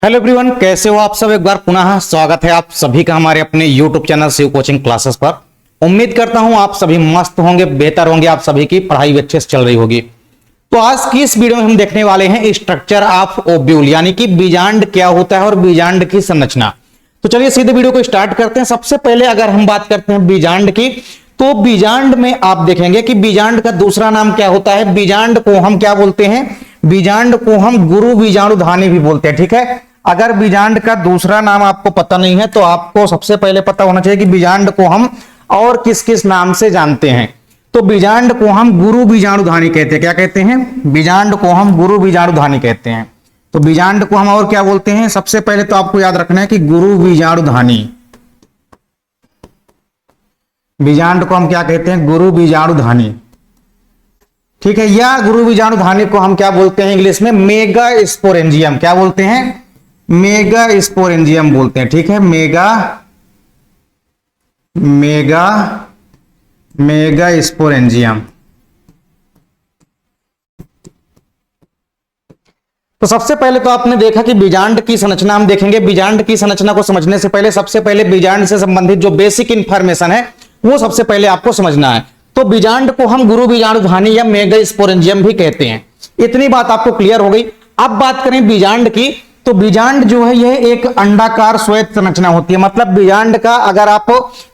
Hello everyone, कैसे हो आप सब। एक बार पुनः स्वागत है आप सभी का हमारे अपने YouTube channel Shiv coaching classes पर। उम्मीद करता हूं आप सभी मस्त होंगे, बेहतर होंगे, आप सभी की पढ़ाई भी अच्छे से चल रही होगी। तो आज की इस वीडियो में हम देखने वाले हैं स्ट्रक्चर ऑफ ओव्यूल, यानी कि बीजांड क्या होता है और बीजांड की संरचना। तो चलिए सीधे वीडियो को स्टार्ट करते हैं। सबसे पहले अगर हम बात करते हैं बीजांड की, तो बीजांड में आप देखेंगे कि बीजांड का दूसरा नाम क्या होता है। बीजांड को हम क्या बोलते हैं? बीजांड को हम गुरु बीजाणुधानी भी बोलते हैं। ठीक है, अगर बीजांड का दूसरा नाम आपको पता नहीं है तो आपको सबसे पहले पता होना चाहिए कि बीजांड को हम और किस किस नाम से जानते हैं। तो बीजांड को हम गुरु बीजाणुधानी कहते हैं। क्या कहते हैं? बीजांड को हम गुरु बीजाणुधानी कहते हैं। तो बीजांड को हम और क्या बोलते हैं? सबसे पहले तो आपको याद रखना है कि गुरु बीजाणुधानी। बीजांड को हम क्या कहते हैं? गुरु बीजाणुधानी। ठीक है, या गुरु बीजाणुधानी को हम क्या बोलते हैं इंग्लिश में? Mega sporangium. क्या बोलते हैं? मेगा स्पोरेंजियम बोलते हैं। ठीक है, मेगा स्पोरेंजियम। तो सबसे पहले तो आपने देखा कि बीजांड की संरचना हम देखेंगे। बीजांड की संरचना को समझने से पहले सबसे पहले बीजांड से संबंधित जो बेसिक इंफॉर्मेशन है वो सबसे पहले आपको समझना है। तो बीजांड को हम गुरु बीजाणुधानी या मेगा स्पोरेंजियम भी कहते हैं। इतनी बात आपको क्लियर हो गई। अब बात करें बीजांड की, तो बीजांड जो है यह एक अंडाकार श्वेत संरचना होती है। मतलब बीजांड का अगर आप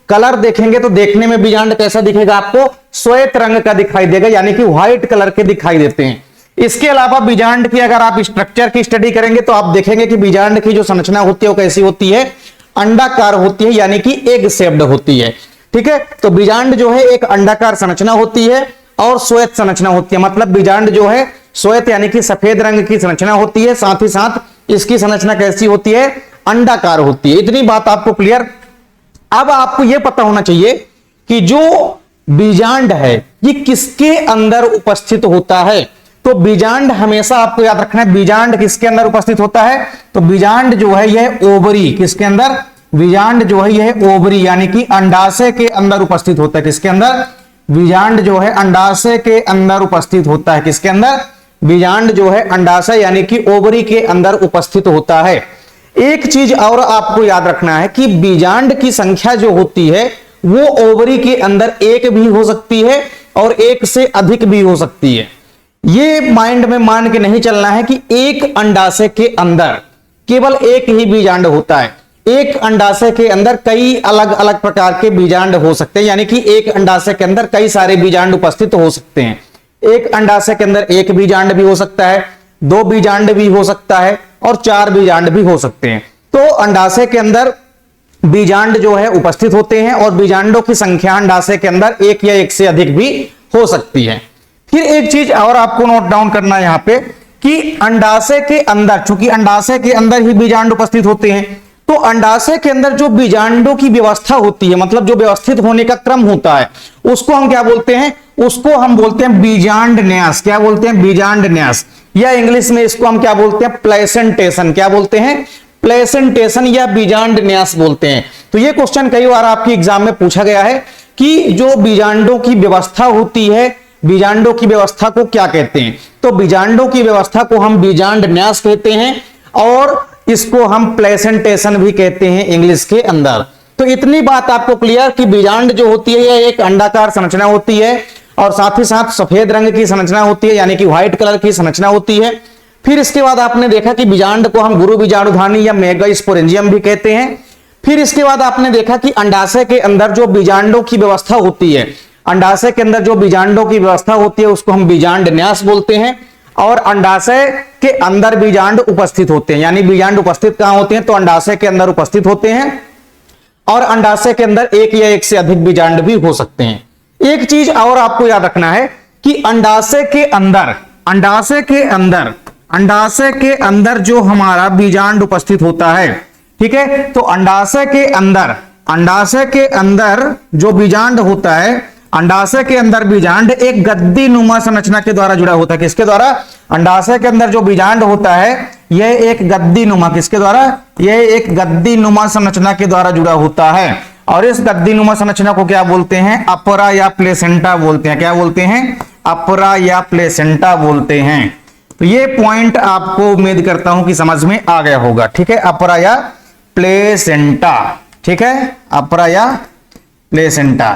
कलर देखेंगे तो देखने में बीजांड कैसा दिखेगा? आपको श्वेत रंग का दिखाई देगा, यानी कि व्हाइट कलर के दिखाई देते हैं। इसके अलावा बीजांड की अगर आप स्ट्रक्चर की स्टडी करेंगे तो आप देखेंगे कि बीजांड की जो संरचना होती है वो कैसी होती है? अंडाकार होती है, यानी कि एग शेप्ड होती है। ठीक है, तो बीजांड जो है एक अंडाकार संरचना होती है और श्वेत संरचना होती है। मतलब बीजांड जो है श्वेत यानी कि सफेद रंग की संरचना होती है, साथ ही साथ इसकी संरचना कैसी होती है? अंडाकार होती है। इतनी बात आपको क्लियर। अब आपको यह पता होना चाहिए कि जो बीजांड है ये किसके अंदर उपस्थित होता है। तो बीजांड हमेशा आपको याद रखना है, बीजांड किसके अंदर उपस्थित होता है? तो बीजांड जो है यह ओवरी, किसके अंदर? बीजांड जो है यह ओवरी यानी कि अंडाशय के अंदर उपस्थित होता है। किसके अंदर? बीजांड जो है अंडाशय के अंदर उपस्थित होता है। किसके अंदर? बीजांड जो है अंडाशय यानी कि ओवरी के अंदर उपस्थित होता है। एक चीज और आपको याद रखना है कि बीजांड की संख्या जो होती है वो ओवरी के अंदर एक भी हो सकती है और एक से अधिक भी हो सकती है। ये माइंड में मान के नहीं चलना है कि एक अंडाशय के अंदर केवल एक ही बीजांड होता है। एक अंडाशय के अंदर कई अलग अलग प्रकार के बीजांड हो सकते हैं, यानी कि एक अंडाशय के अंदर कई सारे बीजांड उपस्थित हो सकते हैं। एक अंडाशय के अंदर एक बीजांड भी हो सकता है, दो बीजांड भी हो सकता है और चार बीजांड भी हो सकते हैं। तो अंडाशय के अंदर बीजांड जो है उपस्थित होते हैं और बीजांडों की संख्या अंडाशय के अंदर एक या एक से अधिक भी हो सकती है। फिर एक चीज और आपको नोट डाउन करना है यहां पे कि अंडाशय के अंदर, चूंकि अंडाशय के अंदर ही बीजांड उपस्थित होते हैं, तो अंडाशय के अंदर जो बीजांडों की व्यवस्था होती है, मतलब जो व्यवस्थित होने का क्रम होता है, उसको हम क्या बोलते हैं? उसको हम बोलते हैं बीजांड न्यास। क्या बोलते हैं? बीजांड न्यास। या इंग्लिश में इसको हम क्या बोलते हैं? प्लेसेंटेशन। क्या बोलते हैं? प्लेसेंटेशन या बीजांड न्यास बोलते हैं। तो ये क्वेश्चन कई बार आपकी एग्जाम में पूछा गया है कि जो बीजांडों की व्यवस्था होती है, बीजांडों की व्यवस्था को क्या कहते हैं? तो बीजांडों की व्यवस्था को हम बीजांड न्यास कहते हैं और इसको हम प्लेसेंटेशन भी कहते हैं इंग्लिश के अंदर। तो इतनी बात आपको क्लियर कि बीजांड जो होती है यह एक अंडाकार संरचना होती है और साथ ही साथ सफेद रंग की संरचना होती है, यानी कि व्हाइट कलर की संरचना होती है। फिर इसके बाद आपने देखा कि बीजांड को हम गुरु बीजाणुधानी या मेगा स्पोरेंजियम भी कहते हैं। फिर इसके बाद आपने देखा कि अंडाशय के अंदर जो बीजांडों की व्यवस्था होती है, अंडाशय के अंदर जो बीजांडों की व्यवस्था होती है उसको हम बीजांड न्यास बोलते हैं। और अंडाशय के अंदर बीजांड उपस्थित होते हैं, यानी बीजांड उपस्थित कहां होते हैं? तो अंडाशय के अंदर उपस्थित होते हैं और अंडाशय के अंदर एक या एक से अधिक बीजांड भी हो सकते हैं। एक चीज और आपको याद रखना है कि अंडाशय के अंदर जो हमारा बीजांड उपस्थित होता है, ठीक है, तो अंडाशय के अंदर जो बीजांड होता है, अंडाशय के अंदर बीजांड एक गद्दी नुमा संरचना के द्वारा जुड़ा होता है। किसके द्वारा? अंडाशय के अंदर जो बीजांड होता है यह एक गद्दी नुमा, किसके द्वारा? यह एक गद्दी नुमा संरचना के द्वारा जुड़ा होता है। और इस गद्दी नुमा संरचना को क्या बोलते हैं? अपरा या प्लेसेंटा बोलते हैं। क्या बोलते हैं? अपरा या प्लेसेंटा बोलते हैं। तो ये पॉइंट आपको उम्मीद करता हूं कि समझ में आ गया होगा। ठीक है, अपरा या प्लेसेंटा। ठीक है, अपरा या प्लेसेंटा।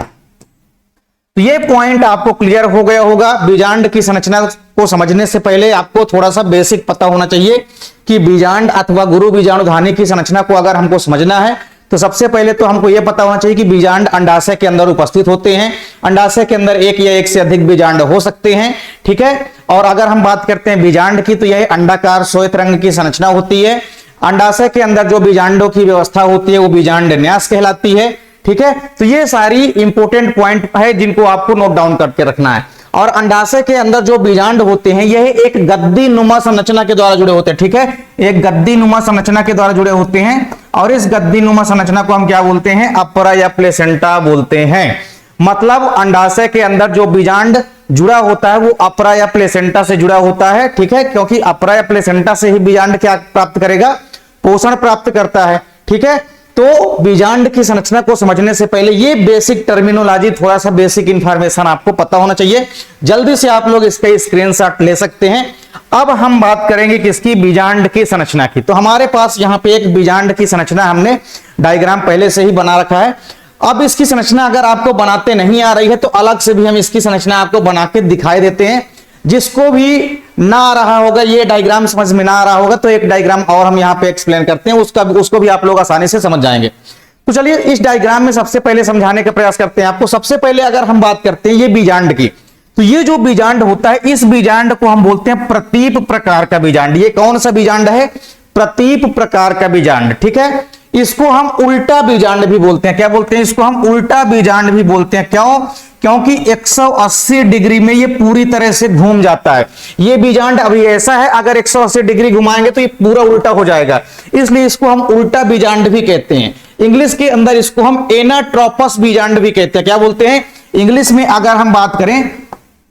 तो ये पॉइंट आपको क्लियर हो गया होगा। बीजांड की संरचना को समझने से पहले आपको थोड़ा सा बेसिक पता होना चाहिए कि बीजांड अथवा गुरु बीजाणुधानी की संरचना को अगर हमको समझना है तो सबसे पहले तो हमको यह पता होना चाहिए कि बीजांड अंडाशय के अंदर उपस्थित होते हैं। अंडाशय के अंदर एक या एक से अधिक बीजांड हो सकते हैं। ठीक है, और अगर हम बात करते हैं बीजांड की तो यह अंडाकार श्वेत रंग की संरचना होती है। अंडाशय के अंदर जो बीजांडों की व्यवस्था होती है वो बीजांड न्यास कहलाती है। ठीक है, तो ये सारी इंपॉर्टेंट पॉइंट है जिनको आपको नोट डाउन करके रखना है। और अंडाशय के अंदर जो बीजांड होते हैं यह एक गद्दी नुमा संरचना के द्वारा जुड़े होते हैं। ठीक है, एक गद्दी नुमा संरचना के द्वारा जुड़े होते हैं और इस गद्दी नुमा संरचना को हम क्या बोलते हैं? अपरा या प्लेसेंटा बोलते हैं। मतलब अंडाशय के अंदर जो बीजांड जुड़ा होता है वो अपरा या प्लेसेंटा से जुड़ा होता है। ठीक है, क्योंकि अपरा या प्लेसेंटा से ही बीजांड क्या प्राप्त करेगा? पोषण प्राप्त करता है। ठीक है, तो बीजांड की संरचना को समझने से पहले ये बेसिक टर्मिनोलॉजी, थोड़ा सा बेसिक इंफॉर्मेशन आपको पता होना चाहिए। जल्दी से आप लोग इसके स्क्रीनशॉट ले सकते हैं। अब हम बात करेंगे किसकी? बीजांड की संरचना की। तो हमारे पास यहाँ पे एक बीजांड की संरचना हमने डायग्राम पहले से ही बना रखा है। अब इसकी संरचना अगर आपको बनाते नहीं आ रही है तो अलग से भी हम इसकी संरचना आपको बना के दिखाई देते हैं। जिसको भी ना आ रहा होगा, ये डायग्राम समझ में ना आ रहा होगा, तो एक डायग्राम और हम यहाँ पे एक्सप्लेन करते हैं, उसको भी आप लोग आसानी से समझ जाएंगे। तो चलिए इस डायग्राम में सबसे पहले समझाने का प्रयास करते हैं आपको। सबसे पहले अगर हम बात करते हैं ये बीजांड की, तो ये जो बीजांड होता है इस बीजांड को हम बोलते हैं प्रतीप प्रकार का बीजांड। ये कौन सा बीजांड है? प्रतीप प्रकार का बीजांड। ठीक है, इसको हम उल्टा बीजांड भी बोलते हैं। क्या बोलते हैं? इसको हम उल्टा बीजांड भी बोलते हैं। क्यों? क्योंकि 180 डिग्री में ये पूरी तरह से घूम जाता है। ये बीजांड अभी ऐसा है, अगर 180 डिग्री घुमाएंगे तो ये पूरा उल्टा हो जाएगा, इसलिए इसको हम उल्टा बीजांड भी कहते हैं। इंग्लिश के अंदर इसको हम एनाट्रोपस बीजांड भी कहते हैं। क्या बोलते हैं? इंग्लिश में अगर हम बात करें,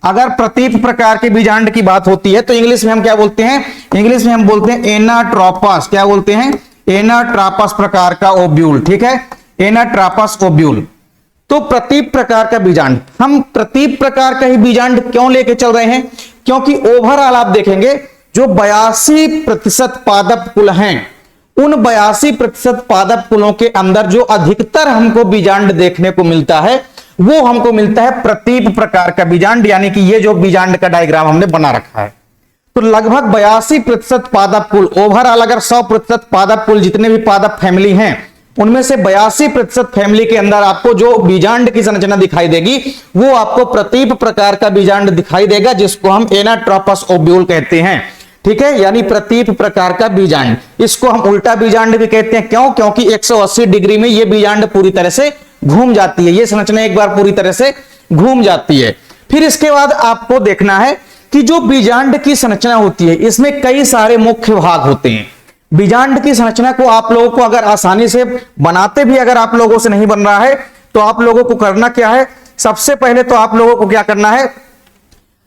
अगर प्रतीप प्रकार के बीजांड की बात होती है तो इंग्लिश में हम क्या बोलते हैं? इंग्लिश में हम बोलते हैं एनाट्रोपस। क्या बोलते हैं? एनाट्रोपस प्रकार का ओब्यूल। ठीक है, एनाट्रोपस ओब्यूल। तो प्रतीप प्रकार का बीजांड, हम प्रतीप प्रकार का ही बीजांड क्यों लेके चल रहे हैं? क्योंकि ओवरऑल आप देखेंगे जो 82% पादप कुल हैं, उन 82% पादप कुलों के अंदर जो अधिकतर हमको बीजांड देखने को मिलता है वो हमको मिलता है प्रतीप प्रकार का बीजांड। यानी कि ये जो बीजांड का डायग्राम हमने बना रखा है, तो लगभग 82% पादप कुल, ओवरऑल अगर 100% पादप कुल जितने भी पादप फैमिली हैं उनमें से 82% फैमिली के अंदर आपको जो बीजांड की संरचना दिखाई देगी वो आपको प्रतीप प्रकार का बीजांड दिखाई देगा, जिसको हम एनाट्रोपस ओब्यूल कहते हैं। ठीक है, यानी प्रतीप प्रकार का बीजांड। इसको हम उल्टा बीजांड भी कहते हैं। क्यों? क्योंकि 180 डिग्री में ये बीजांड पूरी तरह से घूम जाती है। ये संरचना एक बार पूरी तरह से घूम जाती है। फिर इसके बाद आपको देखना है कि जो बीजांड की संरचना होती है इसमें कई सारे मुख्य भाग होते हैं। बीजांड की संरचना को आप लोगों को अगर आसानी से बनाते भी अगर आप लोगों से नहीं बन रहा है तो आप लोगों को करना क्या है? सबसे पहले तो आप लोगों को क्या करना है?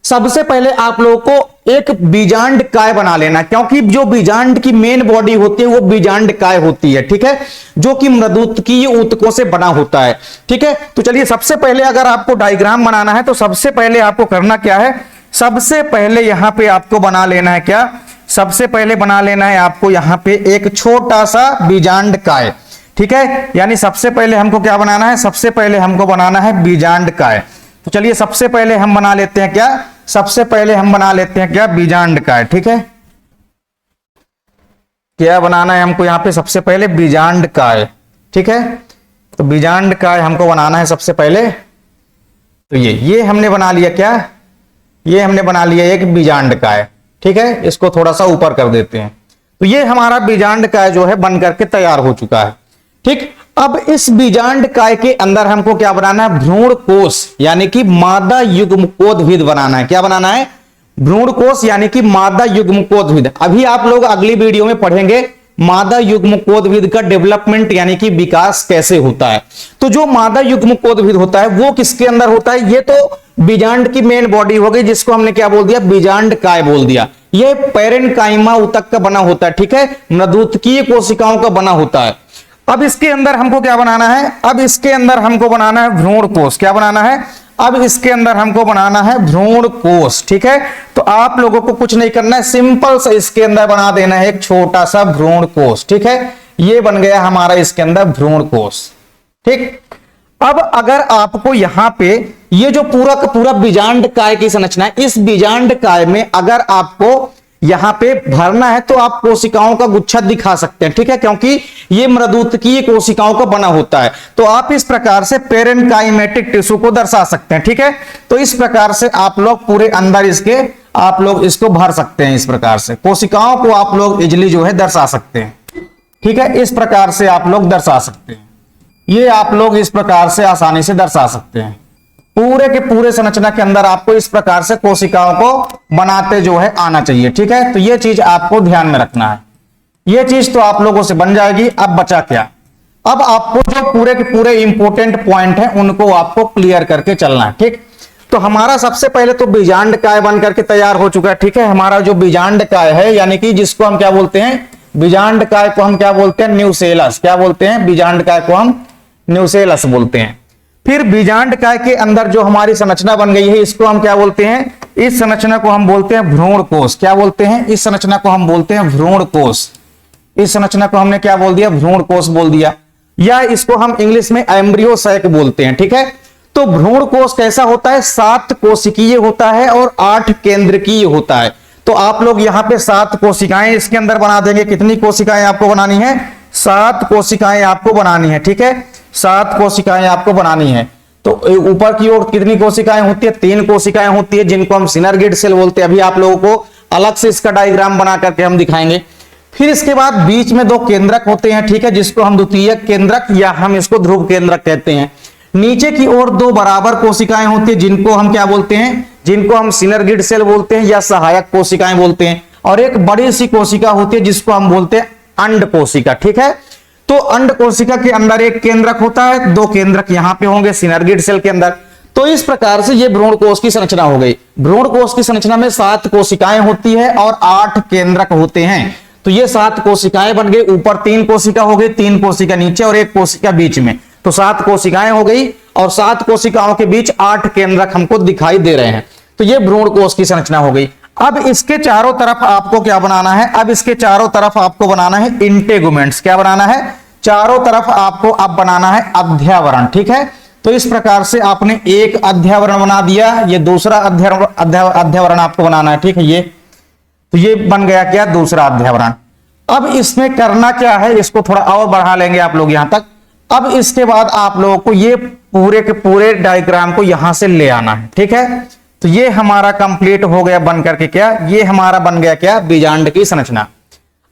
सबसे पहले आप लोगों को एक बीजांड काय बना लेना, क्योंकि जो बीजांड की मेन बॉडी होती है वो बीजांड काय होती है। ठीक है, जो कि मृदुकीय ऊतकों से बना होता है। ठीक है, तो चलिए सबसे पहले अगर आपको डायग्राम बनाना है तो सबसे पहले आपको करना क्या है? सबसे पहले यहां पे आपको बना लेना है क्या? सबसे पहले बना लेना है आपको यहां पे एक छोटा सा बीजांड काय। ठीक है, यानी सबसे पहले हमको क्या बनाना है? सबसे पहले हमको बनाना है बीजांड काय। तो चलिए सबसे पहले हम बना लेते हैं क्या? सबसे पहले हम बना लेते हैं क्या? बीजांड काय। ठीक है, क्या बनाना है हमको यहां पे? सबसे पहले बीजांड काय। ठीक है, तो बीजांड काय हमको बनाना है सबसे पहले। तो ये हमने बना लिया क्या? ये हमने बना लिया एक बीजांड काय। ठीक है, इसको थोड़ा सा ऊपर कर देते हैं। तो ये हमारा बीजांड काय जो है बन करके तैयार हो चुका है। ठीक, अब इस बीजांड काय के अंदर हमको क्या बनाना है? भ्रूण कोश यानी कि मादा युग्मकोद्भिद बनाना है। क्या बनाना है? भ्रूण कोश यानी कि मादा युग्मकोद्भिद। अभी आप लोग अगली वीडियो में पढ़ेंगे मादा युग्मकोद्भिद का डेवलपमेंट यानी कि विकास कैसे होता है। तो जो मादा युग्मकोद्भिद होता है वो किसके अंदर होता है? ये तो बीजांड की मेन बॉडी हो गई, जिसको हमने क्या बोल दिया? बीजांड काय बोल दिया। ये पैरेन्काइमा ऊतक का बना होता है। ठीक है, मृदुकीय कोशिकाओं का बना होता है। अब इसके अंदर हमको क्या बनाना है? अब इसके अंदर हमको बनाना है भ्रूण कोश। क्या बनाना है? अब इसके अंदर हमको बनाना है भ्रूण कोश, ठीक है। तो आप लोगों को कुछ नहीं करना है, सिंपल से इसके अंदर बना देना है एक छोटा सा भ्रूण कोश, ठीक है। ये बन गया हमारा इसके अंदर भ्रूण कोश, ठीक। अब अगर आपको यहां पे ये जो पूरा का पूरा बीजांड काय की संरचना है, इस बीजांड काय में अगर आपको यहां पे भरना है तो आप कोशिकाओं का गुच्छा दिखा सकते हैं, ठीक है, क्योंकि ये मृदुतकीय कोशिकाओं का बना होता है। तो आप इस प्रकार से पेरेनकाइमेटिक टिश्यू को दर्शा सकते हैं, ठीक है। तो इस प्रकार से आप लोग पूरे अंदर इसके आप लोग इसको भर सकते हैं, इस प्रकार से कोशिकाओं को आप लोग इजिली जो है दर्शा सकते हैं, ठीक है। इस प्रकार से आप लोग दर्शा सकते हैं, ये आप लोग इस प्रकार से आसानी से दर्शा सकते हैं। पूरे के पूरे संरचना के अंदर आपको इस प्रकार से कोशिकाओं को बनाते जो है आना चाहिए, ठीक है। तो ये चीज आपको ध्यान में रखना है, ये चीज तो आप लोगों से बन जाएगी। अब बचा क्या, अब आपको जो पूरे के पूरे इंपॉर्टेंट पॉइंट हैं उनको आपको क्लियर करके चलना है, ठीक। तो हमारा सबसे पहले तो बीजांड काय बन करके तैयार हो चुका है, ठीक है। हमारा जो बीजांड काय है, यानी कि जिसको हम क्या बोलते हैं, बीजांड काय को हम क्या बोलते हैं, न्यूसेलस। क्या बोलते हैं, बीजांड काय को हम न्यूसेलस बोलते हैं। फिर बीजांड काय के अंदर जो हमारी संरचना बन गई है, इसको हम क्या बोलते हैं, इस संरचना को हम बोलते हैं भ्रूण कोश। क्या बोलते हैं, इस संरचना को हम बोलते हैं भ्रूण कोश। इस संरचना को हमने क्या बोल दिया, भ्रूण कोश बोल दिया, या इसको हम इंग्लिश में एम्ब्रियो सैक बोलते हैं, ठीक है। तो भ्रूण कोश कैसा होता है, 7 कोशिकीय होता है और 8 केंद्रकीय होता है। तो आप लोग यहाँ पे 7 कोशिकाएं इसके अंदर बना देंगे। कितनी कोशिकाएं आपको बनानी है, 7 कोशिकाएं आपको बनानी है, ठीक है। 7 कोशिकाएं आपको बनानी है। तो ऊपर की ओर कितनी कोशिकाएं होती है, 3 कोशिकाएं होती है, जिनको हम सिनर्गिड सेल बोलते हैं। अभी आप लोगों को अलग से इसका डायग्राम बना करके हम दिखाएंगे। फिर इसके बाद बीच में 2 केंद्रक होते हैं, ठीक है, जिसको हम द्वितीयक केंद्रक या हम इसको ध्रुव केंद्रक कहते हैं। नीचे की ओर 2 बराबर कोशिकाएं होती है, जिनको हम क्या बोलते हैं, जिनको हम सिनर्गिड सेल बोलते हैं या सहायक कोशिकाएं बोलते हैं। और एक बड़ी सी कोशिका होती है जिसको हम बोलते हैं अंड कोशिका, ठीक है। तो अंड कोशिका के अंदर एक केंद्रक होता है, 2 केंद्रक यहां पे होंगे सिनर्गिड सेल के अंदर। तो इस प्रकार से ये भ्रूण कोश की संरचना हो गई। भ्रूण कोश की संरचना में 7 कोशिकाएं होती है और 8 केंद्रक होते हैं। तो ये 7 कोशिकाएं बन गई, ऊपर 3 कोशिका हो गई, 3 कोशिका नीचे और 1 कोशिका बीच में। तो 7 कोशिकाएं हो गई और 7 कोशिकाओं के बीच 8 केंद्रक हमको दिखाई दे रहे हैं। तो ये भ्रूण कोश की संरचना हो गई। अब इसके चारों तरफ आपको क्या बनाना है, अब इसके चारों तरफ आपको बनाना है इंटेगुमेंट्स। क्या बनाना है, चारों तरफ आपको अब बनाना है अध्यावरण, ठीक है। तो इस प्रकार से आपने एक अध्यावरण बना दिया, ये दूसरा अध्यावरण आपको बनाना है, ठीक है। ये तो ये बन गया क्या, दूसरा अध्यावरण। अब इसमें करना क्या है, इसको थोड़ा और बढ़ा लेंगे आप लोग यहां तक। अब इसके बाद आप लोगों को ये पूरे के पूरे डायग्राम को यहां से ले आना है, ठीक है। तो ये हमारा कंप्लीट हो गया बन करके क्या, ये हमारा बन गया क्या, बीजांड की संरचना।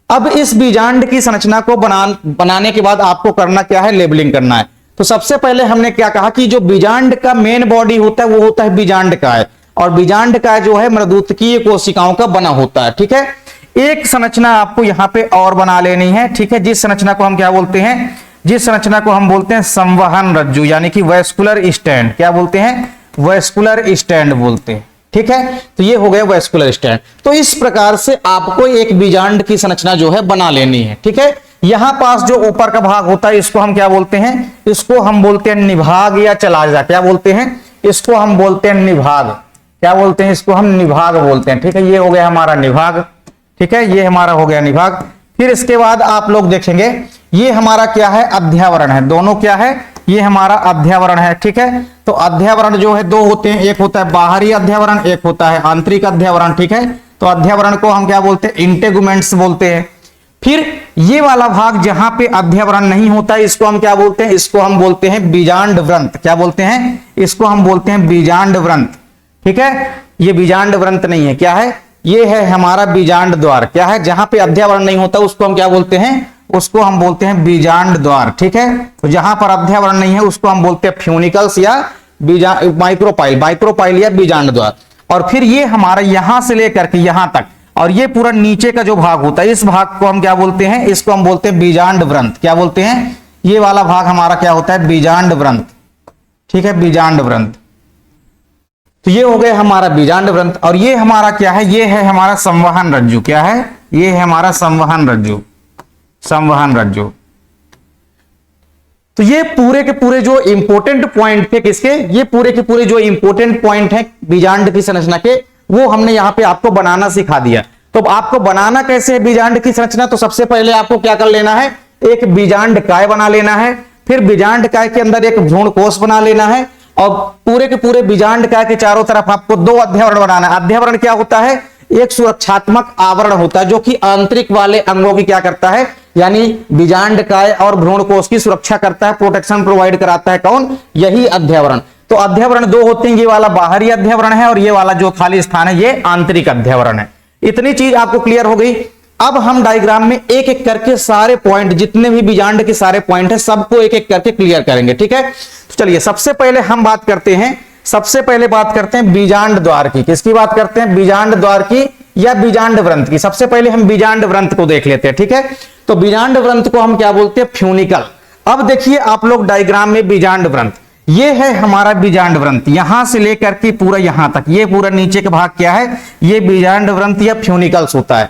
अब इस बीजांड की संरचना को बनाने के बाद आपको करना क्या है, लेबलिंग करना है। तो सबसे पहले हमने क्या कहा कि जो बीजांड का मेन बॉडी होता है वो होता है बीजांड काय, और बीजांड काय जो है मृदुतकीय कोशिकाओं का बना होता है, ठीक है। एक संरचना आपको यहां पे और बना लेनी है, ठीक है, जिस संरचना को हम क्या बोलते हैं, जिस संरचना को हम बोलते हैं संवहन रज्जु, यानी कि वैस्कुलर स्टैंड। क्या बोलते हैं, वैस्कुलर स्टैंड बोलते हैं, ठीक है। तो ये हो गया वैस्कुलर स्टैंड। तो इस प्रकार से आपको एक बीजांड की संरचना जो है बना लेनी है, ठीक है। यहां पास जो ऊपर का भाग होता है इसको हम क्या बोलते हैं, इसको हम बोलते हैं निभाग या चलाजा। क्या बोलते हैं, इसको हम बोलते हैं निभाग। क्या बोलते हैं, इसको हम निभाग बोलते हैं, ठीक है। ये हो गया हमारा निभाग, ठीक है, ये हमारा हो गया निभाग। फिर इसके बाद आप लोग देखेंगे ये हमारा क्या है, अध्यावरण है। दोनों क्या है, ये हमारा अध्यावरण है, ठीक है। तो अध्यावरण जो है 2 होते हैं, एक होता है बाहरी अध्यावरण, एक होता है आंतरिक अध्यावरण, ठीक है। तो अध्यावरण को हम क्या बोलते हैं, इंटेगुमेंट्स बोलते हैं। फिर ये वाला भाग जहां पे अध्यावरण नहीं होता है इसको हम क्या बोलते हैं, इसको हम बोलते हैं बीजांड व्रंत। क्या बोलते हैं, इसको हम बोलते हैं बीजांड व्रंत, ठीक है। ये बीजांड व्रंत नहीं है, क्या है, ये है हमारा बीजांड द्वार। क्या है, जहां पे अध्यावरण नहीं होता उसको हम क्या बोलते हैं, उसको हम बोलते हैं बीजांड द्वार, ठीक है। तो जहां पर अध्यावरण नहीं है उसको हम बोलते हैं फ्यूनिकल्स या माइक्रोपाइल या बीजांड द्वार। और फिर ये हमारा यहां से लेकर के यहां तक और ये पूरा नीचे का जो भाग होता है इस भाग को हम क्या बोलते हैं, इसको हम बोलते हैं बीजांड व्रंत। क्या बोलते हैं, ये वाला भाग हमारा क्या होता है, बीजांड व्रंत, ठीक है, बीजांड व्रंत। तो ये हो गया हमारा बीजांड व्रंत। और ये हमारा क्या है, ये है हमारा संवहन रज्जु। क्या है, ये है हमारा संवहन रज्जु, संवहन रज्जु। तो ये पूरे के पूरे जो इंपॉर्टेंट पॉइंट थे किसके, ये पूरे के पूरे जो इंपॉर्टेंट पॉइंट है बीजांड की संरचना के, वो हमने यहां पे आपको बनाना सिखा दिया। तो आपको बनाना कैसे है बीजांड की संरचना, तो सबसे पहले आपको क्या कर लेना है, एक बीजांड काय बना लेना है, फिर बीजांड काय के अंदर एक भ्रूण कोष बना लेना है, और पूरे के पूरे बीजांड काय के चारों तरफ आपको 2 अध्यावरण बनाना है। अध्यावरण क्या होता है, एक सुरक्षात्मक आवरण होता है जो कि आंतरिक वाले अंगों की क्या करता है, यानी बीजांड काय और भ्रूण कोष की सुरक्षा करता है, प्रोटेक्शन प्रोवाइड कराता है। कौन, यही अध्यावरण। तो अध्यावरण 2 होते हैं, ये वाला बाहरी अध्यावरण है और ये वाला जो खाली स्थान है ये आंतरिक अध्यावरण है। इतनी चीज आपको क्लियर हो गई। अब हम डायग्राम में एक एक करके सारे पॉइंट, जितने भी बीजांड के सारे पॉइंट है, सबको एक एक करके क्लियर करेंगे, ठीक है। तो चलिए सबसे पहले हम बात करते हैं, सबसे पहले बात करते हैं बीजांड द्वार की। किसकी बात करते हैं, बीजांड द्वार की या बीजांड व्रंत की। सबसे पहले हम बीजांड व्रंत को देख लेते हैं, ठीक है। तो बीजांड व्रंत को हम क्या बोलते हैं, फ्यूनिकल। अब देखिए आप लोग डायग्राम में बीजांड व्रंत, ये है हमारा बीजांड व्रंत, यहां से लेकर के पूरा यहां तक, ये पूरा नीचे का भाग क्या है, ये बीजांड व्रंत या फ्यूनिकल्स होता है।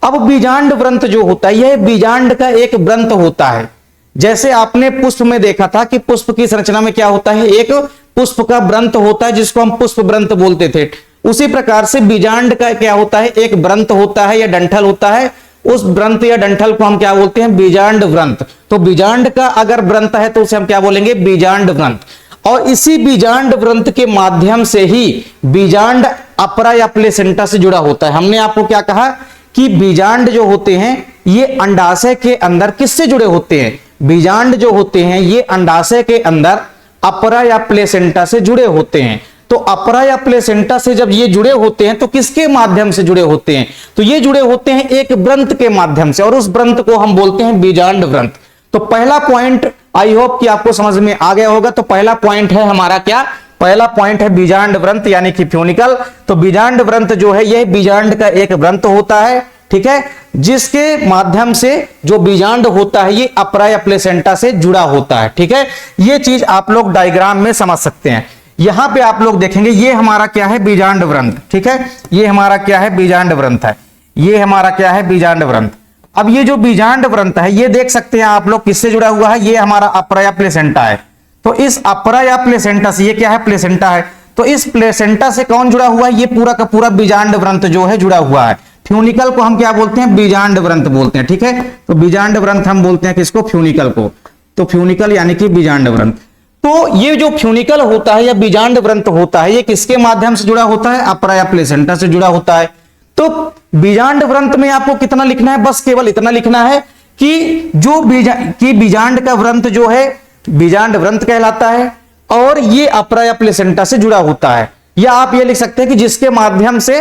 अब बीजांड व्रंत जो होता है, यह बीजांड का एक व्रंत होता है। जैसे आपने पुष्प में देखा था कि पुष्प की संरचना में क्या होता है, एक पुष्प का व्रंत होता है जिसको हम पुष्प व्रंत बोलते थे। उसी प्रकार से बीजांड का क्या होता है, एक व्रंत होता है या डंठल होता है, उस व्रंत या डंठल को हम क्या बोलते हैं, बीजांड व्रंत। तो बीजांड का अगर व्रंत है तो उसे हम क्या बोलेंगे, बीजांड व्रंत। और इसी बीजांड व्रंत के माध्यम से ही बीजांड अपरा या प्लेसेंटा से जुड़ा होता है। हमने आपको क्या कहा कि बीजांड जो होते हैं ये अंडाशय के अंदर किससे जुड़े होते हैं, बीजांड जो होते हैं ये अंडाशय के अंदर अपरा या प्लेसेंटा से जुड़े होते हैं। तो अपरा या प्लेसेंटा से जब ये जुड़े होते हैं तो किसके माध्यम से जुड़े होते हैं, तो ये जुड़े होते हैं एक व्रंत के माध्यम से, और उस व्रंत को हम बोलते हैं बीजांड व्रंत। तो पहला पॉइंट आई होप कि आपको समझ में आ गया होगा। तो पहला पॉइंट है हमारा क्या, पहला पॉइंट है बीजांड व्रंत यानी कि फ्यूनिकल। तो बीजांड व्रंत जो है यह बीजांड का एक व्रंत होता है, ठीक है, जिसके माध्यम से जो बीजांड होता है ये अपरा या प्लेसेंटा से जुड़ा होता है, ठीक है। ये चीज आप लोग डायग्राम में समझ सकते हैं। यहां पे आप लोग देखेंगे ये हमारा क्या है, बीजांड व्रंत, ठीक है, ये हमारा क्या है, बीजांड व्रंत है, ये हमारा क्या है, बीजांड व्रंत। अब ये जो बीजांड व्रंत है ये देख सकते हैं आप लोग किससे जुड़ा हुआ है, ये हमारा अपरा या प्लेसेंटा है। तो इस अपरा या प्लेसेंटा से, ये क्या है, प्लेसेंटा है, तो इस प्लेसेंटा से कौन जुड़ा हुआ है, ये पूरा का पूरा बीजांड व्रंत जो है जुड़ा हुआ है। फ्यूनिकल को हम क्या बोलते हैं, बीजांड व्रंत बोलते हैं, ठीक है। तो बीजांड व्रंत हम बोलते हैं किसको, फ्यूनिकल को। तो फ्यूनिकल यानी कि बीजांड व्रंत। तो ये जो फ्यूनिकल होता है या बीजांड व्रंत होता है ये किसके माध्यम से जुड़ा होता है, अपरा या प्लेसेंटा से जुड़ा होता है। तो बीजांड व्रंत में आपको कितना लिखना है, बस केवल इतना लिखना है कि जो बीजांड का व्रंत जो है बीजांड व्रंत कहलाता है और ये अपरा या प्लेसेंटा से जुड़ा होता है। या आप ये लिख सकते हैं कि जिसके माध्यम से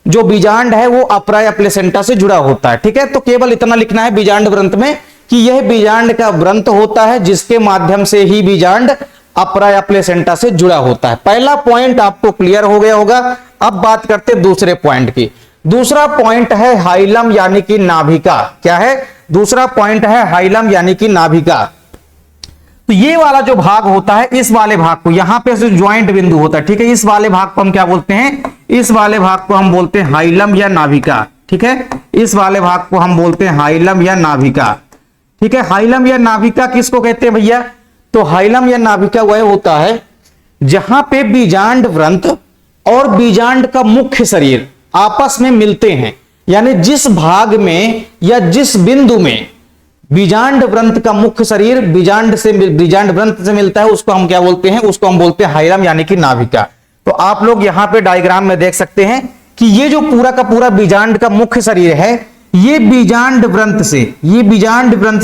जो बीजांड है वो अपरा या प्लेसेंटा से जुड़ा होता है, ठीक है। तो केवल इतना लिखना है बीजांड व्रंत में कि यह बीजांड का व्रंत होता है जिसके माध्यम से ही बीजांड अपरा या प्लेसेंटा से जुड़ा होता है। पहला पॉइंट आपको क्लियर हो गया होगा। अब बात करते हैं दूसरे पॉइंट की। दूसरा पॉइंट है हाइलम यानी कि नाभिका। क्या है, दूसरा पॉइंट है हाइलम यानी कि नाभिका। तो ये वाला जो भाग होता है, इस वाले भाग को, यहां पे जो ज्वाइंट बिंदु होता है, ठीक है, इस वाले भाग को हम क्या बोलते हैं, इस वाले भाग को हम बोलते हैं हाइलम या नाभिका, ठीक है। इस वाले भाग को हम बोलते हैं हाइलम या नाभिका, ठीक है। हाइलम या नाभिका किसको कहते हैं भैया, तो हाइलम या नाभिका वह होता है जहां पे बीजांड व्रंत और बीजांड का मुख्य शरीर आपस में मिलते हैं, यानी जिस भाग में या जिस बिंदु में बीजांड व्रंत का मुख्य शरीर बीजांड व्रंत से मिलता है उसको हम क्या बोलते हैं, उसको हम बोलते हैं हाइलम यानी कि नाभिका। तो आप लोग यहां पे डायग्राम में देख सकते हैं कि ये जो पूरा का पूरा बीजांड का मुख्य शरीर है ये बीजांड व्रंत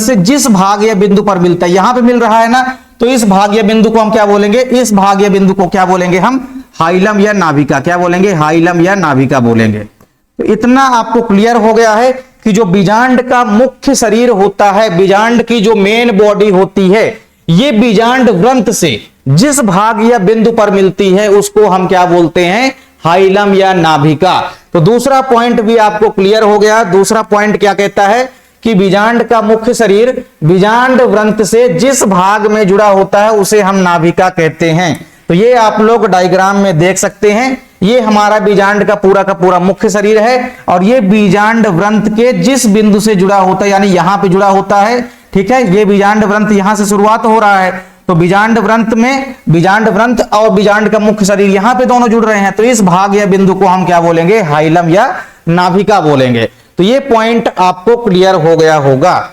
से जिस भाग या बिंदु पर मिलता है, यहां पे मिल रहा है ना, तो इस भाग या बिंदु को हम क्या बोलेंगे, इस भाग या बिंदु को क्या बोलेंगे हम, हाइलम या नाभिका। क्या बोलेंगे, हाइलम या नाभिका बोलेंगे। तो इतना आपको क्लियर हो गया है कि जो बीजांड का मुख्य शरीर होता है, बीजांड की जो मेन बॉडी होती है, ये बीजांड व्रंत से जिस भाग या बिंदु पर मिलती है उसको हम क्या बोलते हैं, हाइलम या नाभिका। तो दूसरा पॉइंट भी आपको क्लियर हो गया। दूसरा पॉइंट क्या कहता है कि बीजांड का मुख्य शरीर बीजांड व्रंत से जिस भाग में जुड़ा होता है उसे हम नाभिका कहते हैं। तो ये आप लोग डायग्राम में देख सकते हैं, ये हमारा बीजांड का पूरा मुख्य शरीर है और ये बीजांड व्रंत के जिस बिंदु से जुड़ा होता है, यानी यहां पे जुड़ा होता है, ठीक है, ये बीजांड व्रंत यहां से शुरुआत हो रहा है, तो बीजांड व्रंत में बीजांड व्रंत और बीजांड का मुख्य शरीर यहां पे दोनों जुड़ रहे हैं, तो इस भाग या बिंदु को हम क्या बोलेंगे, हाइलम या नाभिका बोलेंगे। तो ये पॉइंट आपको क्लियर हो गया होगा।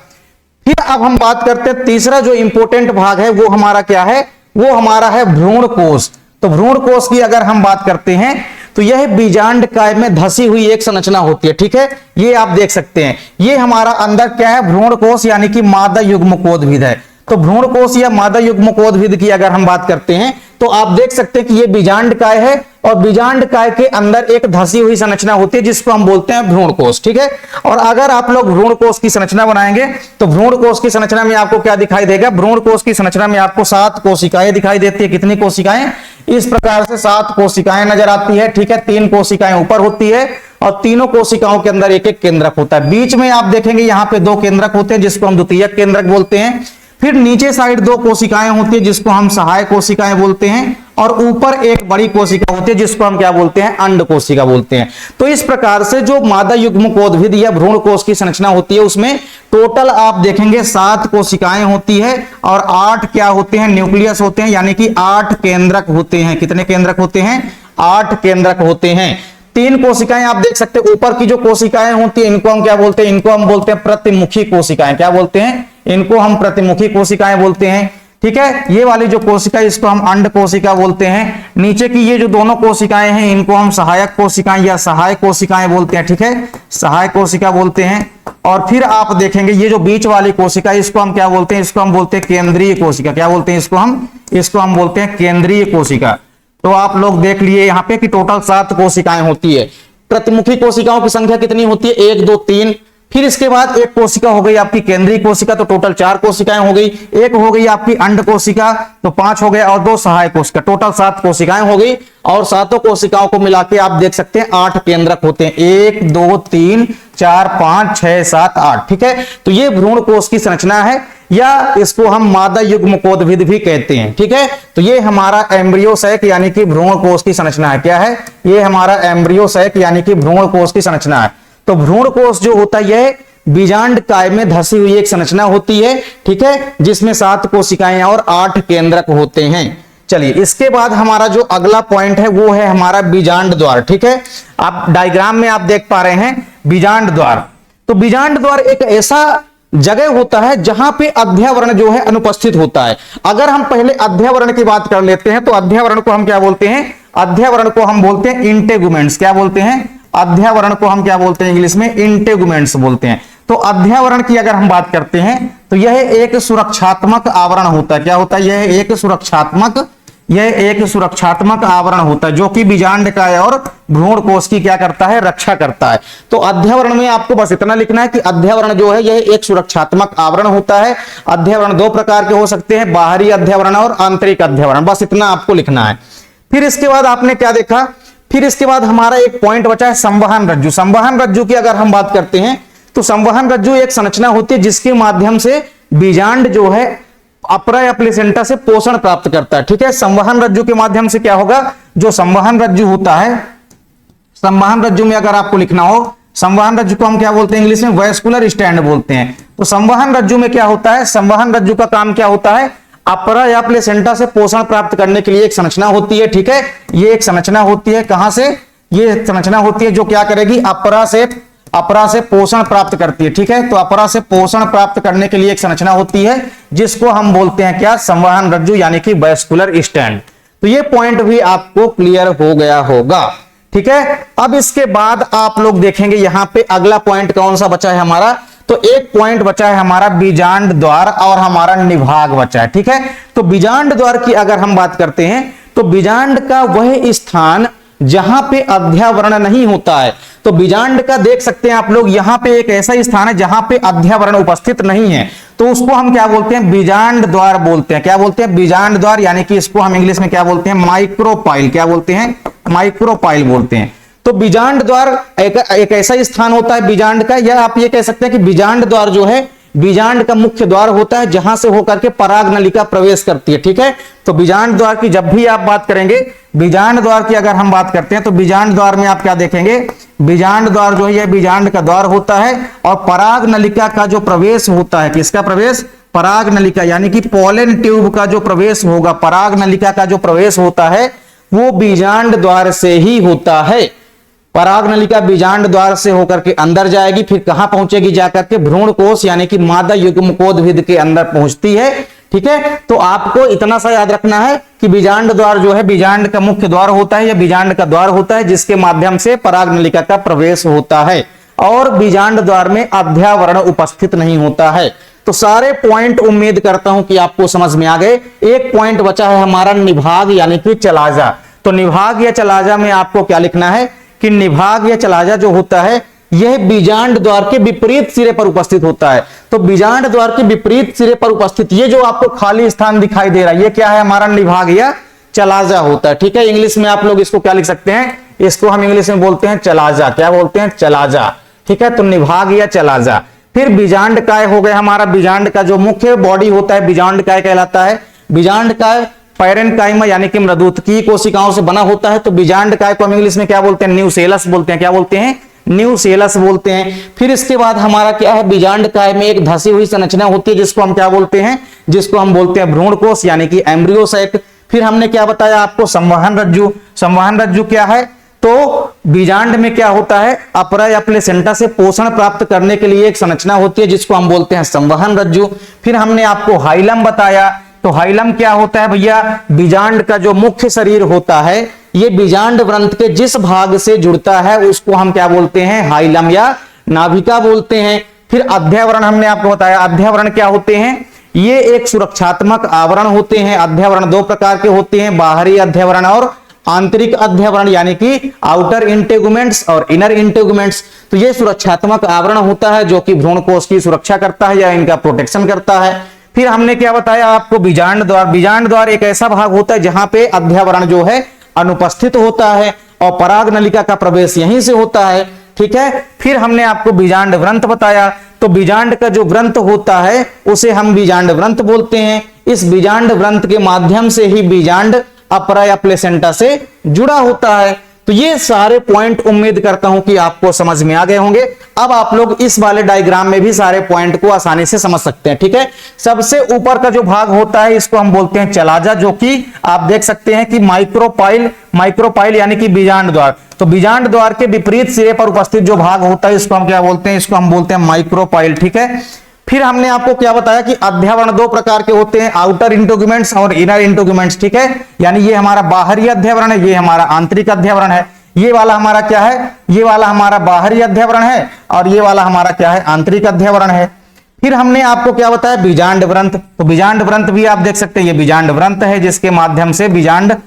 फिर अब हम बात करते हैं तीसरा जो इंपॉर्टेंट भाग है वो हमारा क्या है, वो हमारा है भ्रूण कोश। तो भ्रूण कोश की अगर हम बात करते हैं तो यह बीजांड काय में धसी हुई एक संरचना होती है, ठीक है, ये आप देख सकते हैं। ये हमारा अंदर क्या है, भ्रूण कोश यानी कि मादा युग्मकोद्भिद है। तो भ्रूण कोश या मादा युग्मकोद्भिद की अगर हम बात करते हैं तो आप देख सकते हैं कि ये बीजांड काय है और बीजांड काय के अंदर एक धसी हुई संरचना होती है जिसको हम बोलते हैं भ्रूण कोश, ठीक है। और अगर आप लोग भ्रूण कोश की संरचना बनाएंगे तो भ्रूण कोश की संरचना में आपको क्या दिखाई देगा, भ्रूण कोश की संरचना में आपको 7 कोशिकाएं दिखाई देती है। कितनी कोशिकाएं, इस प्रकार से 7 कोशिकाएं नजर आती है, ठीक है। 3 कोशिकाएं ऊपर होती है और तीनों कोशिकाओं के अंदर एक एक केंद्रक होता है। बीच में आप देखेंगे यहाँ पे 2 केंद्रक होते हैं जिसको हम द्वितीयक केंद्रक बोलते हैं। फिर नीचे साइड 2 कोशिकाएं होती है जिसको हम सहायक कोशिकाएं बोलते हैं और ऊपर एक बड़ी कोशिका होती है जिसको हम क्या बोलते हैं, अंड कोशिका बोलते हैं। तो इस प्रकार से जो मादा युग्मकोद्भिद या भ्रूण कोश की संरचना होती है उसमें टोटल आप देखेंगे 7 कोशिकाएं होती है और 8 क्या होते हैं, न्यूक्लियस होते हैं, यानी कि 8 केंद्रक होते हैं। कितने केंद्रक होते हैं, 8 केंद्रक होते हैं। 3 कोशिकाएं आप देख सकते हैं, ऊपर की जो कोशिकाएं होती है इनको हम क्या बोलते हैं, इनको हम बोलते हैं प्रतिमुखी कोशिकाएं। क्या बोलते हैं, इनको हम प्रतिमुखी कोशिकाएं बोलते हैं, ठीक है। ये वाली जो कोशिका इसको हम अंड कोशिका बोलते हैं। नीचे की ये जो दोनों कोशिकाएं हैं इनको हम सहायक कोशिकाएं या सहायक कोशिकाएं बोलते हैं, ठीक है, सहायक कोशिका बोलते हैं। और फिर आप देखेंगे ये जो बीच वाली कोशिका इसको हम क्या बोलते हैं, इसको हम बोलते हैं केंद्रीय कोशिका। क्या बोलते हैं इसको हम बोलते हैं केंद्रीय कोशिका। तो आप लोग देख लिए यहाँ पे कि टोटल 7 कोशिकाएं होती है। प्रतिमुखी कोशिकाओं की संख्या कितनी होती है, 1 2 3। फिर इसके बाद एक कोशिका हो गई आपकी केंद्रीय कोशिका, तो टोटल 4 कोशिकाएं हो गई। एक हो गई आपकी अंड कोशिका, तो 5 हो गए, और 2 सहायक कोशिका, टोटल 7 कोशिकाएं हो गई। और 7 कोशिकाओं को मिला के आप देख सकते हैं 8 केंद्रक होते हैं, 1 2 3 4 5 6 7 8, ठीक है। तो ये भ्रूण कोश की संरचना है या इसको हम मादा युग्मकोद्भिद भी कहते हैं, ठीक है। तो ये हमारा एम्ब्रियो सैक यानी कि भ्रूण कोश की संरचना है। क्या है, ये हमारा एम्ब्रियो सैक यानी कि भ्रूण कोश की संरचना है। तो भ्रूण कोश जो होता है यह बीजांड काय में धसी हुई एक संरचना होती है, ठीक है, जिसमें 7 कोशिकाएं और 8 केंद्रक होते हैं। चलिए इसके बाद हमारा जो अगला पॉइंट है वो है हमारा बीजांड द्वार, ठीक है। आप डायग्राम में आप देख पा रहे हैं बीजांड द्वार। तो बीजांड द्वार एक ऐसा जगह होता है जहां पे अध्यावरण जो है अनुपस्थित होता है। अगर हम पहले अध्यावरण की बात कर लेते हैं तो अध्यावरण को हम क्या बोलते हैं, अध्यावरण को हम बोलते हैं इंटेगुमेंट्स। क्या बोलते हैं, अध्यावरण को हम क्या बोलते हैं, इंग्लिश में इंटेगुमेंट्स बोलते हैं। तो अध्यावरण की अगर हम बात करते हैं तो यह एक सुरक्षात्मक आवरण होता है। क्या होता है, यह एक सुरक्षात्मक आवरण होता है जो कि बीजांड काय और भ्रूण कोश की क्या करता है, रक्षा करता है। तो अध्यावरण में आपको बस इतना लिखना है कि अध्यावरण जो है यह एक सुरक्षात्मक आवरण होता है। अध्यावरण 2 प्रकार के हो सकते हैं, बाहरी अध्यावरण और आंतरिक अध्यावरण, बस इतना आपको लिखना है। फिर इसके बाद आपने क्या देखा, फिर इसके बाद हमारा एक पॉइंट बचा है संवहन रज्जु। संवहन रज्जु की अगर हम बात करते हैं तो संवहन रज्जु एक संरचना होती है जिसके माध्यम से बीजांड जो है अपरा या प्लेसेंटा से पोषण प्राप्त करता है, ठीक है। संवहन रज्जु के माध्यम से क्या होगा, जो संवहन रज्जु होता है, संवहन रज्जु में अगर आपको लिखना हो, संवहन रज्जु को हम क्या बोलते हैं, इंग्लिश में वैस्कुलर स्टैंड बोलते हैं। तो संवहन रज्जु में क्या होता है, संवहन रज्जु का काम क्या होता है, अपरा या प्लेसेंटा से पोषण प्राप्त करने के लिए एक संरचना होती है, ठीक है। ये एक संरचना होती है, कहां से, ये संरचना होती है जो क्या करेगी, अपरा से पोषण प्राप्त करती है, ठीक है। तो अपरा से पोषण प्राप्त करने के लिए एक संरचना होती है जिसको हम बोलते हैं क्या, संवहन रज्जु यानी कि वैस्कुलर स्टैंड। तो ये पॉइंट भी आपको क्लियर हो गया होगा, ठीक है। अब इसके बाद आप लोग देखेंगे यहां पे अगला पॉइंट कौन सा बचा है हमारा, तो एक पॉइंट बचा है हमारा बीजांड द्वार और हमारा निभाग बचा है, ठीक है। तो बीजांड द्वार की अगर हम बात करते हैं तो बीजांड का वह स्थान जहां पे अध्यावरण नहीं होता है। तो बीजांड का देख सकते हैं आप लोग, यहां पे एक ऐसा स्थान है जहां पे अध्यावरण उपस्थित नहीं है, तो उसको हम क्या बोलते हैं, बीजांड द्वार बोलते हैं। क्या बोलते हैं, बीजांड द्वार, यानी कि इसको हम इंग्लिश में क्या बोलते हैं, माइक्रोपाइल। क्या बोलते हैं, माइक्रोपाइल बोलते हैं। तो बीजांड द्वार एक ऐसा स्थान होता है बीजांड का, या आप ये कह सकते हैं कि बीजांड द्वार जो है बीजांड का मुख्य द्वार होता है जहां से होकर के पराग नलिका प्रवेश करती है। ठीक है, तो बीजांड द्वार की जब भी आप बात करेंगे, बीजांड द्वार की अगर हम बात करते हैं तो बीजांड द्वार में आप क्या देखेंगे, बीजांड द्वार जो है बीजांड का द्वार होता है और पराग नलिका का जो प्रवेश होता है, किसका प्रवेश, पराग नलिका यानी कि पोलन ट्यूब का जो प्रवेश होगा, पराग नलिका का जो प्रवेश होता है वो बीजांड द्वार से ही होता है। पराग नलिका बीजांड द्वार से होकर के अंदर जाएगी, फिर कहां पहुंचेगी, जाकर के भ्रूण कोश यानी कि मादा युग्मकोद्भिद के अंदर पहुंचती है। ठीक है, तो आपको इतना सा याद रखना है कि बीजांड द्वार जो है बीजांड का मुख्य द्वार होता है या बीजांड का द्वार होता है जिसके माध्यम से पराग नलिका का प्रवेश होता है और बीजांड द्वार में अध्यावरण उपस्थित नहीं होता है। तो सारे पॉइंट उम्मीद करता हूं कि आपको समझ में आ गए। एक पॉइंट बचा है हमारा निभाग यानी कि चलाजा। तो निभाग या चलाजा में आपको क्या लिखना है कि निभाग या चलाजा जो होता है यह बीजांड द्वार के विपरीत सिरे पर उपस्थित होता है। तो बीजांड द्वार के विपरीत सिरे पर उपस्थित ये जो आपको खाली स्थान दिखाई दे रहा है ये क्या है, हमारा निभाग या चलाजा होता है। ठीक है, इंग्लिश में आप लोग इसको क्या लिख सकते हैं, इसको हम इंग्लिश में बोलते हैं चलाजा। क्या बोलते हैं, चलाजा। ठीक है, तो निभाग या चलाजा। फिर बीजांड काय हो गया हमारा, बीजांड का जो मुख्य बॉडी होता है बीजांड काय कहलाता है। बीजांड काय पैरेन्काइमा यानी कि मृदुतकीय कोशिकाओं से बना होता है। तो बीजांड काय को हम इंग्लिश में क्या बोलते हैं, न्यूसेलस बोलते हैं। क्या बोलते हैं, न्यूसेलस बोलते हैं। फिर इसके बाद हमारा क्या है, बीजांड काय में एक धसी हुई संरचना होती है जिसको हम क्या बोलते हैं, जिसको हम बोलते हैं भ्रूण कोश यानी कि एम्ब्रियो सैक। फिर हमने क्या बताया आपको, संवहन रज्जु। संवहन रज्जु क्या है, तो बीजांड में क्या होता है, अपरा या प्लेसेंटा से पोषण प्राप्त करने के लिए एक संरचना होती है जिसको हम बोलते हैं संवहन रज्जु। फिर हमने आपको हाइलम बताया। तो हाइलम क्या होता है भैया, बीजांड का जो मुख्य शरीर होता है ये बीजांड व्रंत के जिस भाग से जुड़ता है उसको हम क्या बोलते हैं, हाइलम या नाभिका बोलते हैं। फिर अध्यावरण हमने आपको बताया। अध्यावरण क्या होते हैं, ये एक सुरक्षात्मक आवरण होते हैं। अध्यावरण दो प्रकार के होते हैं, बाहरी अध्यावरण और आंतरिक अध्यावरण यानी कि आउटर इंटेगुमेंट्स और इनर इंटेगुमेंट्स। तो ये सुरक्षात्मक आवरण होता है जो कि भ्रूण कोश की सुरक्षा करता है या इनका प्रोटेक्शन करता है। फिर हमने क्या बताया आपको, बीजांड द्वार। बीजांड द्वार एक ऐसा भाग होता है जहां पे अध्यावरण जो है अनुपस्थित होता है और पराग नलिका का प्रवेश यहीं से होता है। ठीक है, फिर हमने आपको बीजांड व्रंत बताया। तो बीजांड का जो व्रंत होता है उसे हम बीजांड व्रंत बोलते हैं। इस बीजांड व्रंत के माध्यम से ही बीजांड अपरा या प्लेसेंटा से जुड़ा होता है। तो ये सारे पॉइंट उम्मीद करता हूं कि आपको समझ में आ गए होंगे। अब आप लोग इस वाले डायग्राम में भी सारे पॉइंट को आसानी से समझ सकते हैं। ठीक है, सबसे ऊपर का जो भाग होता है इसको हम बोलते हैं चलाजा, जो कि आप देख सकते हैं कि माइक्रोपाइल, माइक्रोपाइल यानी कि बीजांड द्वार। तो बीजांड द्वार के विपरीत सिरे पर उपस्थित जो भाग होता है इसको हम क्या बोलते हैं, इसको हम बोलते हैं माइक्रोपाइल। ठीक है, फिर हमने आपको क्या बताया कि अध्यावरण दो प्रकार के होते हैं, आउटर इंटेगुमेंट्स और इनर इंटेगुमेंट्स। ठीक है, यानी ये हमारा बाहरी अध्यावरण है, ये हमारा आंतरिक अध्यावरण है। ये वाला हमारा क्या है, ये वाला हमारा बाहरी अध्यावरण है और ये वाला हमारा क्या है, आंतरिक अध्यावरण है। फिर हमने आपको क्या बताया, बीजांड व्रंत। तो बीजांड व्रंत भी आप देख सकते हैं, ये बीजांड व्रंत है जिसके माध्यम से बीजांड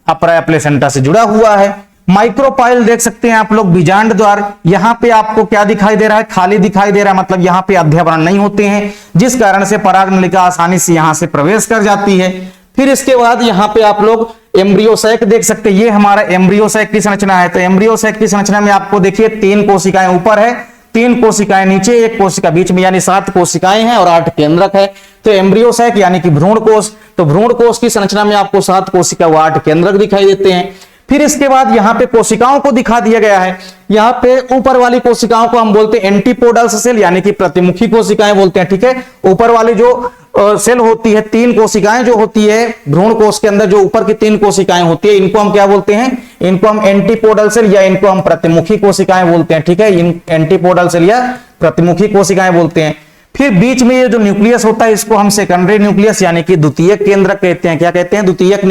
अपरा या प्लेसेंटा से जुड़ा हुआ है। माइक्रोपाइल देख सकते हैं आप लोग, बीजांड द्वार। यहां पे आपको क्या दिखाई दे रहा है, खाली दिखाई दे रहा है, मतलब यहां पे अध्यावरण नहीं होते हैं जिस कारण से पराग नलिका आसानी से यहां से प्रवेश कर जाती है। फिर इसके बाद यहां पे आप लोग एम्ब्रियो सैक देख सकते हैं, ये हमारा एम्ब्रियो सैक की संरचना है। तो एम्ब्रियो सैक की संरचना में आपको देखिए 3 कोशिकाएं ऊपर है, 3 कोशिकाएं नीचे, 1 कोशिका बीच में, यानी 7 कोशिकाएं हैं और 8 केंद्रक है। तो एम्ब्रियो सैक यानी कि भ्रूण कोश। तो भ्रूण कोश की संरचना में आपको 7 कोशिका व 8 केंद्रक दिखाई देते हैं। फिर इसके बाद यहाँ पे कोशिकाओं को दिखा दिया गया है। यहाँ पे ऊपर वाली कोशिकाओं को हम बोलते हैं एंटीपोडल्स सेल यानी कि प्रतिमुखी कोशिकाएं बोलते हैं। ठीक है, ऊपर वाली जो सेल होती है, 3 कोशिकाएं जो होती है भ्रूण कोश के अंदर, जो ऊपर की 3 कोशिकाएं होती है, इनको हम क्या बोलते हैं, इनको हम एंटीपोडल सेल या इनको हम प्रतिमुखी कोशिकाएं बोलते हैं। ठीक है, इन एंटीपोडल सेल या प्रतिमुखी कोशिकाएं बोलते हैं। फिर बीच में ये जो न्यूक्लियस होता है इसको हम सेकेंडरी न्यूक्लियस यानी कि द्वितीयक केंद्रक कहते हैं। क्या कहते हैं, द्वितीयक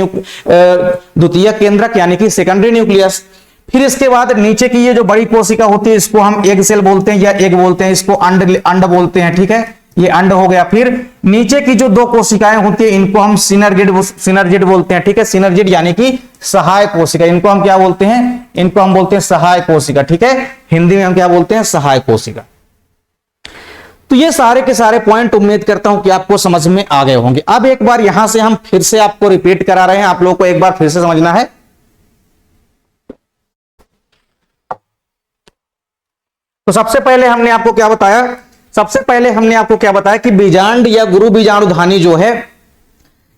केंद्रक यानी कि सेकेंडरी न्यूक्लियस। फिर इसके बाद नीचे की ये जो बड़ी कोशिका होती है इसको हम एग सेल बोलते हैं या एग बोलते हैं, इसको अंड बोलते हैं। ठीक है, ये अंड हो गया। फिर नीचे की जो 2 कोशिकाएं होती है इनको हम सिनर्जिड बोलते हैं। ठीक है, सिनर्जिड यानी कि सहाय कोशिका, इनको हम क्या बोलते हैं, इनको हम बोलते हैं सहाय कोशिका। ठीक है, हिंदी में हम क्या बोलते हैं, सहाय कोशिका। तो ये सारे के सारे पॉइंट उम्मीद करता हूं कि आपको समझ में आ गए होंगे। अब एक बार यहां से हम फिर से आपको रिपीट करा रहे हैं, आप लोगों को एक बार फिर से समझना है। तो सबसे पहले हमने आपको क्या बताया सबसे पहले हमने आपको क्या बताया कि बीजांड या गुरु बीजाणुधानी जो है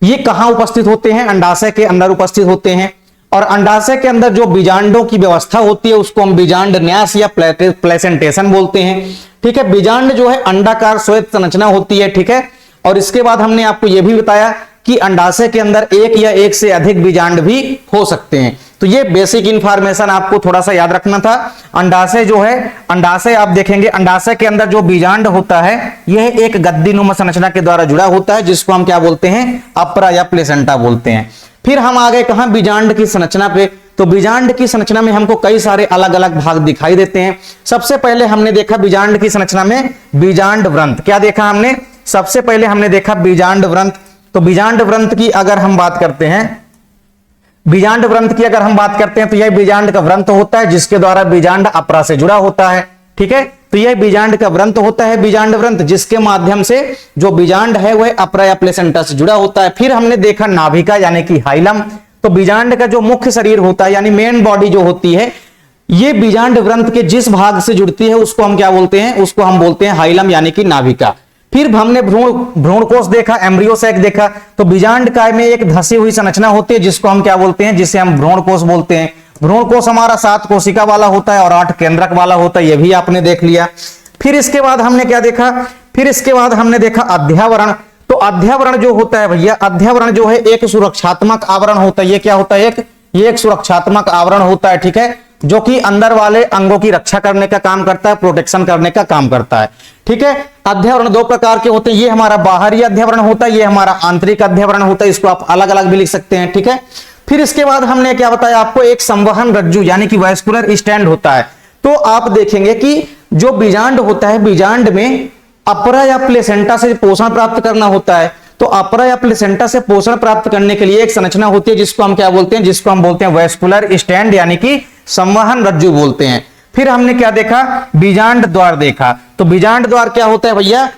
ये कहां उपस्थित होते हैं, अंडाशय के अंदर उपस्थित होते हैं। और अंडाशय के अंदर जो बीजांडों की व्यवस्था होती है उसको हम बीजांड न्यास या प्लेसेंटेशन बोलते हैं। ठीक है, बीजांड जो है अंडाकार श्वेत संरचना होती है। ठीक है, और इसके बाद हमने आपको यह भी बताया कि अंडाशय के अंदर एक या एक से अधिक बीजांड भी हो सकते हैं। तो ये बेसिक इंफॉर्मेशन आपको थोड़ा सा याद रखना था। अंडाशय जो है, अंडाशय आप देखेंगे, अंडाशय के अंदर जो बीजांड होता है यह एक गद्दीनुमा संरचना के द्वारा जुड़ा होता है, जिसको हम क्या बोलते हैं, अप्रा या प्लेसेंटा बोलते हैं। फिर हम आ गए कहां, बीजांड की संरचना पे। तो बीजांड की संरचना में हमको कई सारे अलग अलग भाग दिखाई देते हैं। सबसे पहले हमने देखा बीजांड की संरचना में बीजांड व्रंत। क्या देखा हमने, सबसे पहले हमने देखा बीजांड व्रंत। तो बीजांड व्रंत की अगर हम बात करते हैं, बीजांड व्रंत की अगर हम बात करते हैं तो यह बीजांड का व्रंत होता है जिसके द्वारा बीजांड अपरा से जुड़ा होता है। ठीक है, तो यह बीजांड का व्रंत होता है, बीजांड व्रंत, जिसके माध्यम से जो बीजांड है वह अपरा या प्लेसेंटा से जुड़ा होता है। फिर हमने देखा नाभिका यानी कि हाइलम। तो बीजांड का जो मुख्य शरीर होता है यानी मेन बॉडी जो होती है ये बीजांड व्रंत के जिस भाग से जुड़ती है उसको हम क्या बोलते हैं, उसको हम बोलते हैं हाइलम यानी कि नाभिका। फिर हमने भ्रूणकोश देखा, एम्ब्रियो सैक देखा। तो बीजांड काय में एक धसी हुई संरचना होती है जिसको हम क्या बोलते हैं, जिसे हम भ्रूणकोश बोलते हैं। भ्रूणकोश हमारा 7 कोशिका वाला होता है और 8 केंद्रक वाला होता है, यह भी आपने देख लिया। फिर इसके बाद हमने क्या देखा, फिर इसके बाद हमने देखा अध्यावरण। तो अध्यावरण जो होता है भैया, अध्यावरण जो है एक सुरक्षात्मक आवरण होता है। ये क्या होता है, ये एक सुरक्षात्मक आवरण होता है। ठीक है, जो कि अंदर वाले अंगों की रक्षा करने का काम करता है, प्रोटेक्शन करने का काम करता है। ठीक है, अध्यावरण 2 प्रकार के होते हैं, ये हमारा बाहरी अध्यावरण होता है, ये हमारा आंतरिक अध्यावरण होता है। इसको आप अलग अलग भी लिख सकते हैं। ठीक है, फिर इसके बाद हमने क्या बताया आपको, एक संवहन रज्जु यानी कि वैस्कुलर स्टैंड होता है। तो आप देखेंगे कि जो बीजांड होता है, बीजांड में अपरा या प्लेसेंटा से पोषण प्राप्त करना होता है। तो अपरा या प्लेसेंटा से पोषण प्राप्त करने के लिए एक संरचना होती है जिसको हम क्या बोलते हैं, जिसको हम बोलते हैं वैस्कुलर स्टैंड यानी कि संवहन रज्जु बोलते हैं। फिर हमने क्या देखा, बीजांड द्वार देखा। तो बीजांड द्वार क्या होता है भैया,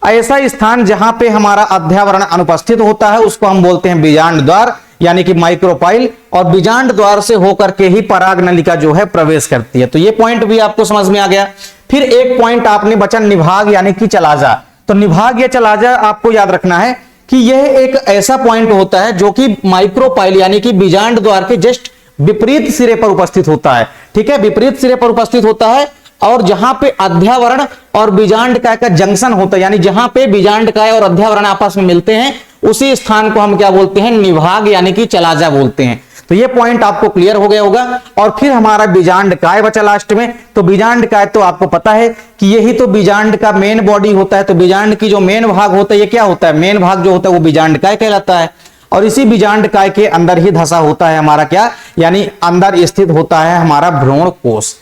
ऐसा स्थान जहां पे हमारा अध्यावरण अनुपस्थित होता है उसको हम बोलते हैं बीजांड द्वार यानी कि माइक्रोपाइल। और बीजांड द्वार से होकर के ही पराग नलिका जो है प्रवेश करती है। तो ये पॉइंट भी आपको समझ में आ गया। फिर एक पॉइंट आपने बचा निभाग यानी कि चलाजा। तो निभाग या चलाजा आपको याद रखना है कि यह एक ऐसा पॉइंट होता है जो कि माइक्रोपाइल यानी कि बीजांड द्वार के जस्ट विपरीत सिरे पर उपस्थित होता है। ठीक है, विपरीत सिरे पर उपस्थित होता है और जहां पे अध्यावरण और बीजांड काय का जंक्शन होता है यानी जहां पे बीजांड काय और अध्यावरण आपस में मिलते हैं उसी स्थान को हम क्या बोलते हैं, निभाग यानी कि चलाजा बोलते हैं। तो ये पॉइंट आपको क्लियर हो गया होगा। और फिर हमारा बीजांड काय बचा लास्ट में। तो बीजांड काय तो आपको पता है कि यही तो बीजांड का मेन बॉडी होता है। तो बीजांड की जो मेन भाग होता है ये क्या होता है, मेन भाग जो होता है वो बीजांड काय कहलाता है। और इसी बीजांड काय के अंदर ही धसा होता है हमारा क्या, यानी अंदर स्थित होता है हमारा भ्रूणकोश।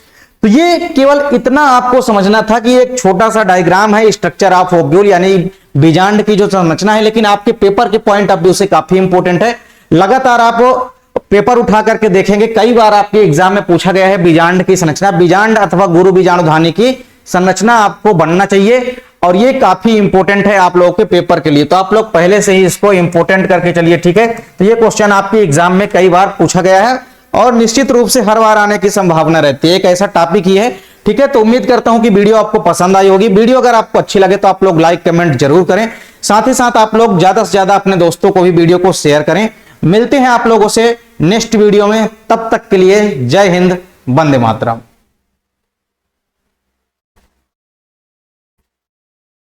तो ये केवल इतना आपको समझना था कि एक छोटा सा डायग्राम है स्ट्रक्चर ऑफ ओव्यूल यानी बीजांड की जो संरचना है, लेकिन आपके पेपर के पॉइंट ऑफ व्यू से काफी इंपॉर्टेंट है। लगातार आप पेपर उठा करके देखेंगे, कई बार आपके एग्जाम में पूछा गया है बीजांड की संरचना, बीजांड अथवा गुरु बीजाणुधानी की संरचना आपको बनना चाहिए और ये काफी इंपॉर्टेंट है आप लोगों के पेपर के लिए। तो आप लोग पहले से ही इसको इंपॉर्टेंट करके चलिए। ठीक है, तो ये क्वेश्चन आपके एग्जाम में कई बार पूछा गया है और निश्चित रूप से हर बार आने की संभावना रहती है। एक ऐसा टॉपिक ही है। ठीक है, तो उम्मीद करता हूं कि वीडियो आपको पसंद आई होगी। वीडियो अगर आपको अच्छी लगे तो आप लोग लाइक कमेंट जरूर करें। साथ ही साथ आप लोग ज्यादा से ज्यादा अपने दोस्तों को भी वीडियो को शेयर करें। मिलते हैं आप लोगों से नेक्स्ट वीडियो में, तब तक के लिए जय हिंद, वंदे मातरम।